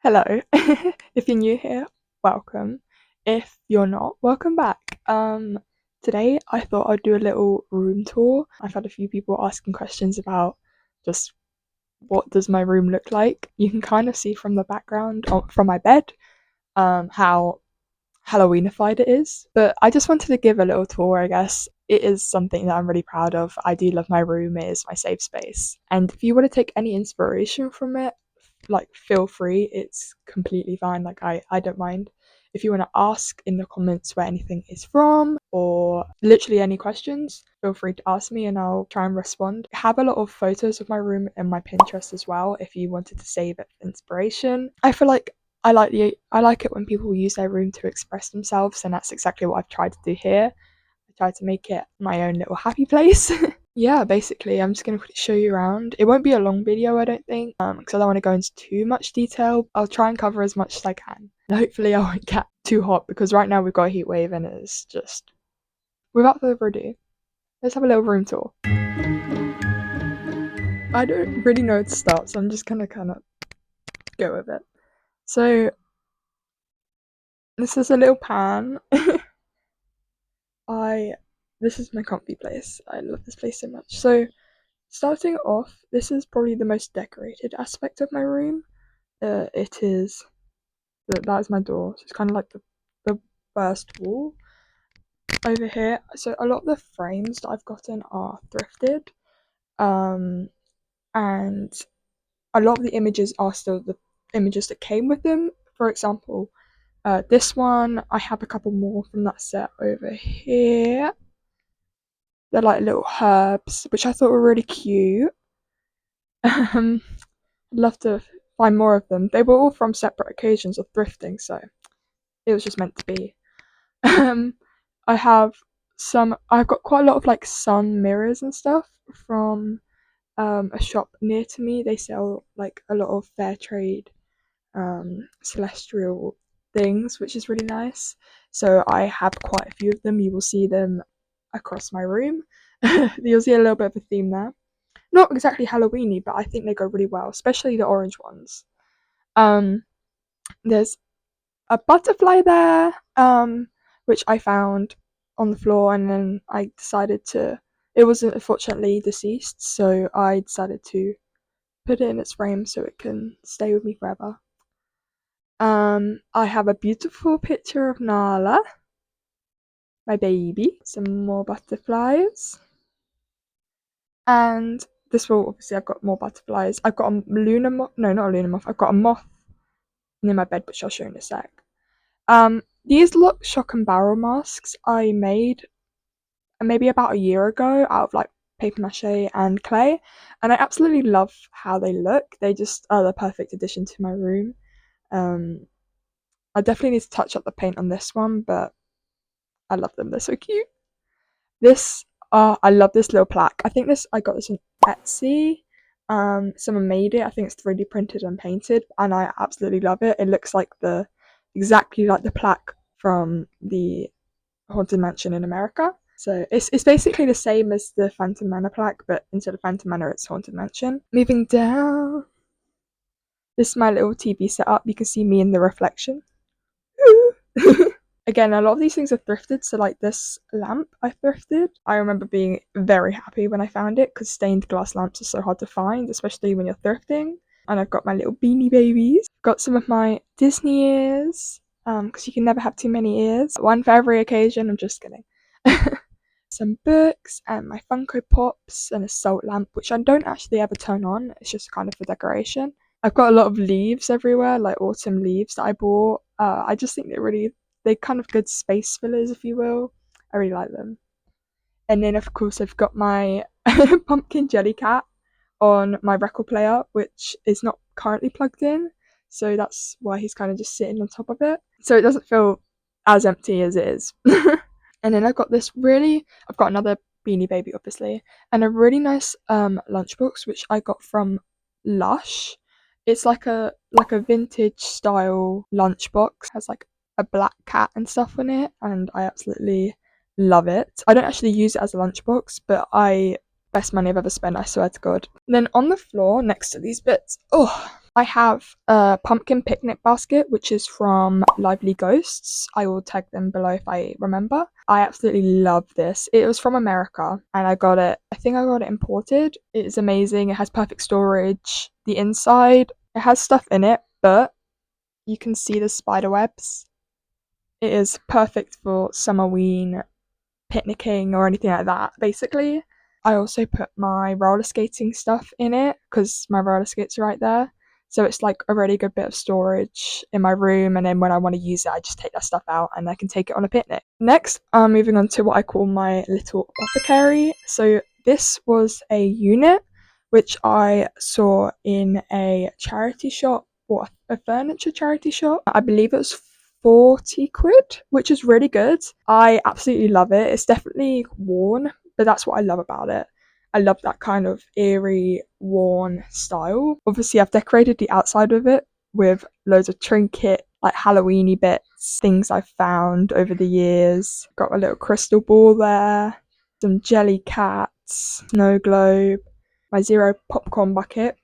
Hello. If you're new here, welcome. If you're not, welcome back. Today I thought I'd do a little room tour. I've had a few people asking questions about just what does my room look like. You can kind of see from the background from my bed how Halloweenified it is. But I just wanted to give a little tour, I guess. It is something that I'm really proud of. I do love my room, it is my safe space. And if you want to take any inspiration from it, like feel free, it's completely fine. Like I don't mind. If you want to ask in the comments where anything is from or literally any questions, feel free to ask me and I'll try and respond. I have a lot of photos of my room in my Pinterest as well if you wanted to save it for inspiration. I feel like I like it when people use their room to express themselves, and that's exactly what I've tried to do here. I tried to make it my own little happy place. Yeah, basically, I'm just gonna quickly show you around. It won't be a long video, I don't think, because I don't want to go into too much detail. I'll try and cover as much as I can. And hopefully, I won't get too hot because right now we've got a heat wave and it's just. Without further ado, let's have a little room tour. I don't really know where to start, so I'm just gonna kind of go with it. So, this is a little pan. This is my comfy place. I love this place so much. So, starting off, this is probably the most decorated aspect of my room. It is that is my door. So it's kind of like the first wall over here. So a lot of the frames that I've gotten are thrifted, and a lot of the images are still the images that came with them. For example, this one I have a couple more from that set over here. They're like little herbs, which I thought were really cute. I'd love to find more of them. They were all from separate occasions of thrifting, so it was just meant to be. Um, I have I've got quite a lot of like sun mirrors and stuff from a shop near to me. They sell like a lot of fair trade celestial things, which is really nice. So I have quite a few of them. You will see them across my room. You'll see a little bit of a theme there. Not exactly Halloweeny, but I think they go really well, especially the orange ones. Um, there's a butterfly there, which I found on the floor, and then I decided to. It was unfortunately deceased, so I decided to put it in its frame so it can stay with me forever. I have a beautiful picture of Nala, my baby. Some more butterflies, and this will obviously I've got more butterflies. I've got a lunar moth. No, not a lunar moth. I've got a moth near my bed, which I'll show in a sec. These look shock and barrel masks I made maybe about a year ago out of like paper mache and clay, and I absolutely love how they look. They just are the perfect addition to my room. I definitely need to touch up the paint on this one, but I love them. They're so cute. This, I love this little plaque. I got this on Etsy. Someone made it. I think it's 3D printed and painted, and I absolutely love it. It looks like exactly like the plaque from the Haunted Mansion in America. So it's basically the same as the Phantom Manor plaque, but instead of Phantom Manor, it's Haunted Mansion. Moving down, this is my little TV setup. You can see me in the reflection. Again, a lot of these things are thrifted, so like this lamp I thrifted. I remember being very happy when I found it because stained glass lamps are so hard to find, especially when you're thrifting. And I've got my little beanie babies. Got some of my Disney ears, because you can never have too many ears. One for every occasion, I'm just kidding. Some books and my Funko Pops and a salt lamp, which I don't actually ever turn on. It's just kind of for decoration. I've got a lot of leaves everywhere, like autumn leaves that I bought. I just think they're kind of good space fillers, if you will. I really like them. And then of course I've got my pumpkin jelly cat on my record player, which is not currently plugged in, so that's why he's kind of just sitting on top of it, so it doesn't feel as empty as it is. And then I've got another beanie baby obviously, and a really nice lunchbox which I got from Lush. It's like a vintage style lunchbox. It has like a black cat and stuff in it, and I absolutely love it. I don't actually use it as a lunchbox, but best money I've ever spent, I swear to God. And then on the floor next to these bits, I have a pumpkin picnic basket, which is from Lively Ghosts. I will tag them below if I remember. I absolutely love this. It was from America and I think I got it imported. It is amazing. It has perfect storage. The inside, it has stuff in it, but you can see the spider webs. It is perfect for Summerween, picnicking, or anything like that, basically. I also put my roller skating stuff in it because my roller skates are right there. So it's like a really good bit of storage in my room, and then when I want to use it, I just take that stuff out and I can take it on a picnic. Next, I'm moving on to what I call my little apothecary. So this was a unit which I saw in a charity shop, or a furniture charity shop. I believe it was 40 quid, which is really good. I absolutely love it. It's definitely worn, but that's what I love about it. I love that kind of eerie, worn style. Obviously, I've decorated the outside of it with loads of trinket, like Halloweeny bits, things I've found over the years. Got a little crystal ball there, some jelly cats, snow globe, my zero popcorn bucket,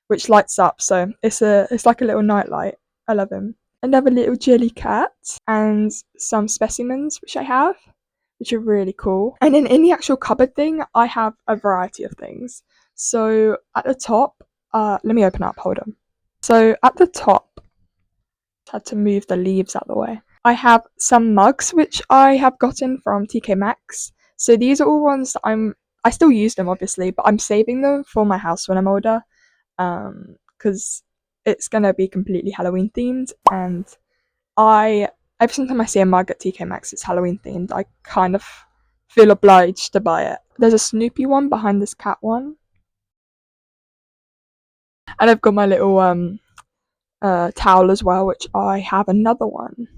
which lights up, so it's like a little nightlight. I love him. Another little jelly cat, and some specimens which I have, which are really cool. And then in the actual cupboard thing, I have a variety of things. So at the top, let me open up, hold on. So at the top, had to move the leaves out of the way. I have some mugs which I have gotten from TK Maxx. So these are all ones that I still use them obviously, but I'm saving them for my house when I'm older, because it's gonna be completely Halloween themed, and I every time I see a mug at TK Maxx that's Halloween themed, I kind of feel obliged to buy it. There's a Snoopy one behind this cat one, and I've got my little towel as well, which I have another one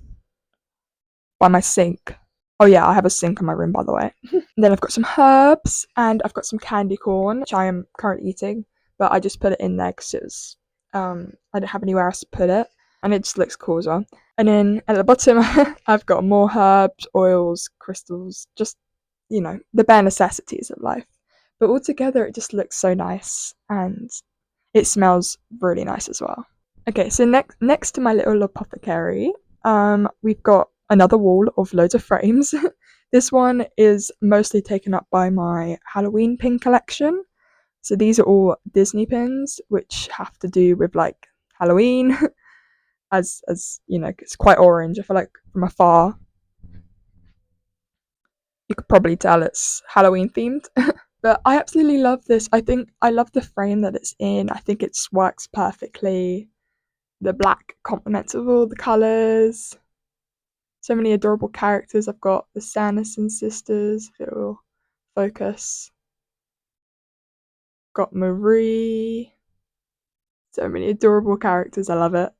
by my sink. Oh yeah, I have a sink in my room, by the way. And then I've got some herbs and I've got some candy corn, which I am currently eating, but I just put it in there because it was I don't have anywhere else to put it, and it just looks cool as well. And then at the bottom, I've got more herbs, oils, crystals, just the bare necessities of life. But altogether, it just looks so nice, and it smells really nice as well. Okay, so next to my little apothecary, we've got another wall of loads of frames. This one is mostly taken up by my Halloween pin collection. So these are all Disney pins, which have to do with like Halloween, as you know, it's quite orange. I feel like from afar, you could probably tell it's Halloween themed. But I absolutely love this. I think I love the frame that it's in. I think it works perfectly. The black complements of all the colours. So many adorable characters. I've got the Sanderson sisters, if it will focus. Got Marie. So many adorable characters. I love it.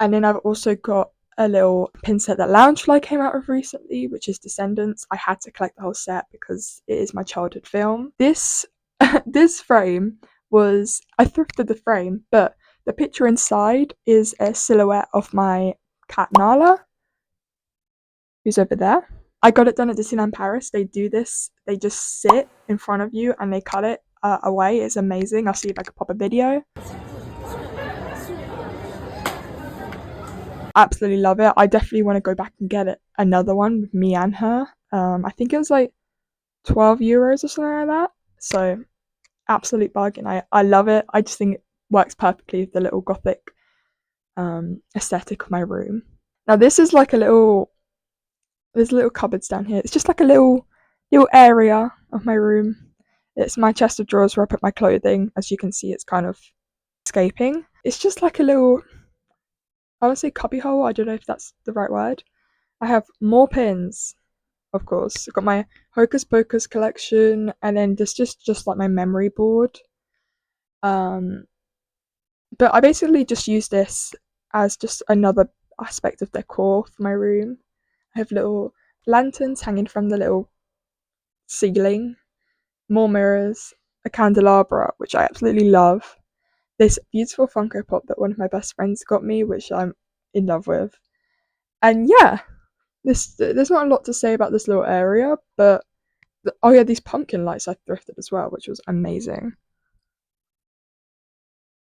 And then I've also got a little pin set that Loungefly came out with recently, which is Descendants. I had to collect the whole set because it is my childhood film. This this frame was, I thrifted the frame, but the picture inside is a silhouette of my cat Nala, who's over there. I got it done at Disneyland Paris. They do this. They just sit in front of you and they cut it away. It's amazing. I'll see if I can pop a video. Absolutely love it. I definitely want to go back and get it. Another one with me and her. I think it was like €12 or something like that. So absolute bargain. I love it. I just think it works perfectly with the little gothic aesthetic of my room. Now this is like there's little cupboards down here. It's just like a little area of my room. It's my chest of drawers where I put my clothing. As you can see, it's kind of escaping. It's just like a little, I would say cubbyhole. I don't know if that's the right word. I have more pins, of course. I've got my Hocus Pocus collection, and then this just like my memory board. But I basically just use this as just another aspect of decor for my room. I have little lanterns hanging from the little ceiling, more mirrors, a candelabra, which I absolutely love. This beautiful Funko Pop that one of my best friends got me, which I'm in love with. And yeah, there's not a lot to say about this little area, but oh yeah, these pumpkin lights I thrifted as well, which was amazing.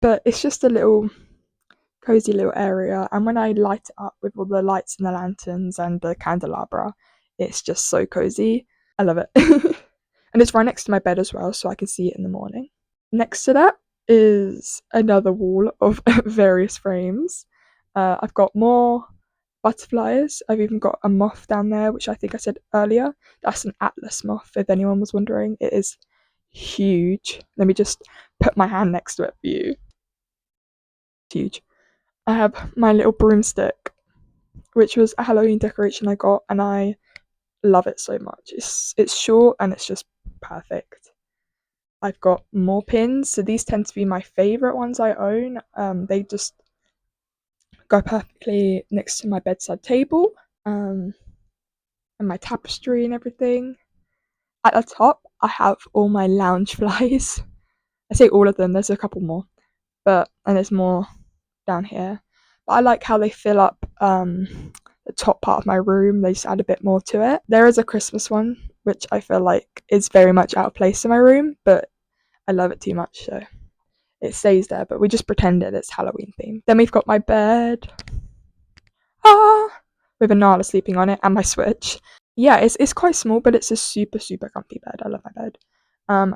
but it's just a little cozy little area, and when I light it up with all the lights and the lanterns and the candelabra, it's just so cozy. I love it. And it's right next to my bed as well, so I can see it in the morning. Next to that is another wall of various frames. I've got more butterflies. I've even got a moth down there, which I think I said earlier. That's an Atlas moth, if anyone was wondering. It is huge. Let me just put my hand next to it for you. It's huge. I have my little broomstick, which was a Halloween decoration I got, and I love it so much. It's short and it's just perfect. I've got more pins, so these tend to be my favourite ones I own. They just go perfectly next to my bedside table, and my tapestry and everything. At the top, I have all my lounge flies. I say all of them, there's a couple more, and there's more down here. But I like how they fill up the top part of my room. They just add a bit more to it. There is a Christmas one, which I feel like is very much out of place in my room, but I love it too much, so it stays there. But we just pretended it's Halloween themed. Then we've got my bed, with a Nala sleeping on it, and my Switch. Yeah, it's quite small, but it's a super super comfy bed. I love my bed.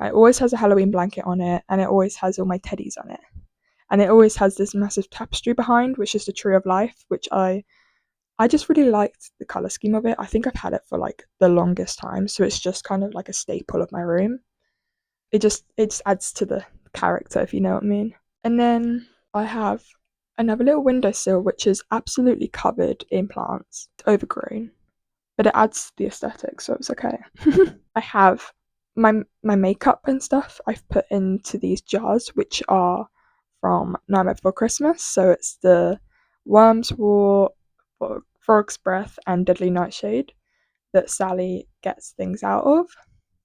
It always has a Halloween blanket on it, and it always has all my teddies on it. And it always has this massive tapestry behind, which is the Tree of Life, which I just really liked the colour scheme of it. I think I've had it for like the longest time, so it's just kind of like a staple of my room. It just adds to the character, if you know what I mean. And then I have another little windowsill which is absolutely covered in plants. It's overgrown, but it adds to the aesthetic, so it's okay. I have my makeup and stuff I've put into these jars, which are from Nightmare Before Christmas. So it's the Worm's War, Frog's Breath, and Deadly Nightshade that Sally gets things out of.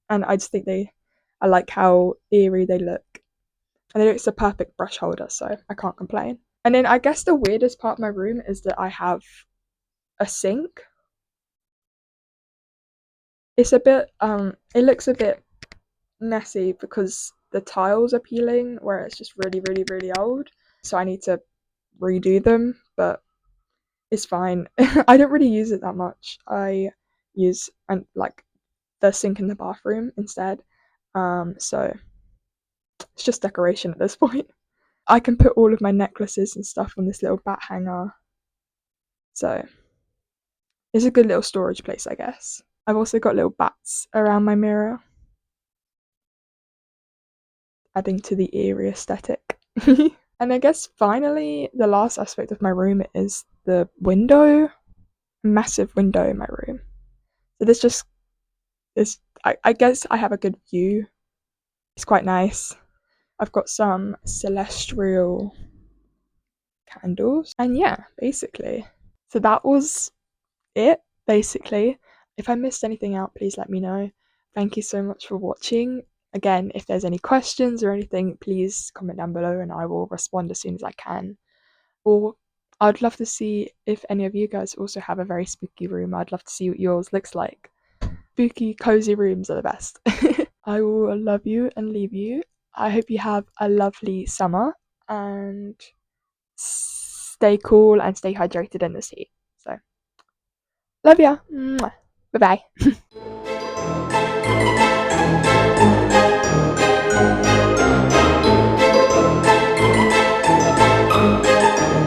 And I just think I like how eerie they look. And it's a perfect brush holder, so I can't complain. And then I guess the weirdest part of my room is that I have a sink. It's a bit, it looks a bit messy because the tiles are peeling where it's just really, really, really old. So I need to redo them, but it's fine. I don't really use it that much. I use like the sink in the bathroom instead. So it's just decoration at this point. I can put all of my necklaces and stuff on this little bat hanger. So it's a good little storage place, I guess. I've also got little bats around my mirror, adding to the eerie aesthetic. And I guess finally, the last aspect of my room is the window. Massive window in my room. So this just is, I guess I have a good view. It's quite nice. I've got some celestial candles. And yeah, basically. So that was it, basically. If I missed anything out, please let me know. Thank you so much for watching. Again, if there's any questions or anything, please comment down below and I will respond as soon as I can. Or I'd love to see if any of you guys also have a very spooky room. I'd love to see what yours looks like. Spooky, cozy rooms are the best. I will love you and leave you. I hope you have a lovely summer and stay cool and stay hydrated in this heat. So, love ya. Bye bye.